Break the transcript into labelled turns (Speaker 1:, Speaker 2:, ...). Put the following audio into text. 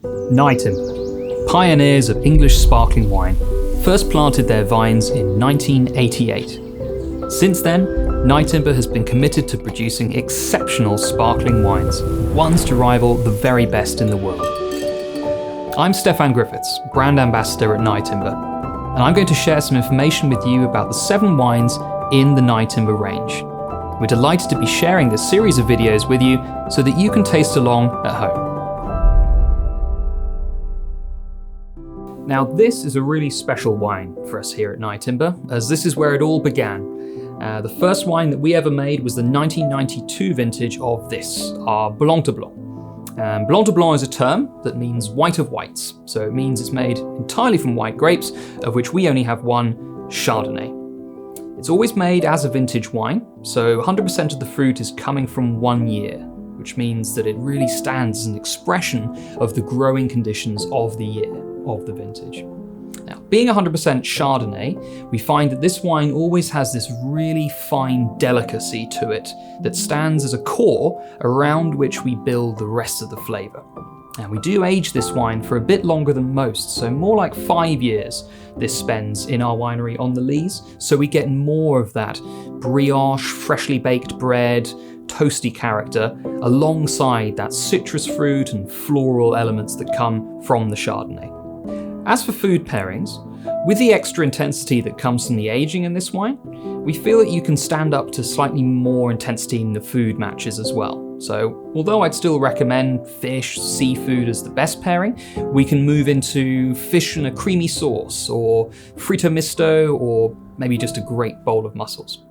Speaker 1: Nyetimber, pioneers of English sparkling wine, first planted their vines in 1988. Since then, Nyetimber has been committed to producing exceptional sparkling wines, ones to rival the very best in the world. I'm Stefan Griffiths, brand ambassador at Nyetimber, and I'm going to share some information with you about the 7 wines in the Nyetimber range. We're delighted to be sharing this series of videos with you so that you can taste along at home. Now, this is a really special wine for us here at Nyetimber, as this is where it all began. The first wine that we ever made was the 1992 vintage of this, our Blanc de Blanc. Blanc de Blanc is a term that means white of whites, so it means it's made entirely from white grapes, of which we only have one, Chardonnay. It's always made as a vintage wine, so 100% of the fruit is coming from 1 year, which means that it really stands as an expression of the growing conditions of the year, of the vintage. Now, being 100% Chardonnay, we find that this wine always has this really fine delicacy to it that stands as a core around which we build the rest of the flavour. And we do age this wine for a bit longer than most, so more like 5 years this spends in our winery on the lees, so we get more of that brioche, freshly baked bread, toasty character, alongside that citrus fruit and floral elements that come from the Chardonnay. As for food pairings, with the extra intensity that comes from the aging in this wine, we feel that you can stand up to slightly more intensity in the food matches as well. So, although I'd still recommend fish, seafood as the best pairing, we can move into fish and a creamy sauce, or frito misto, or maybe just a great bowl of mussels.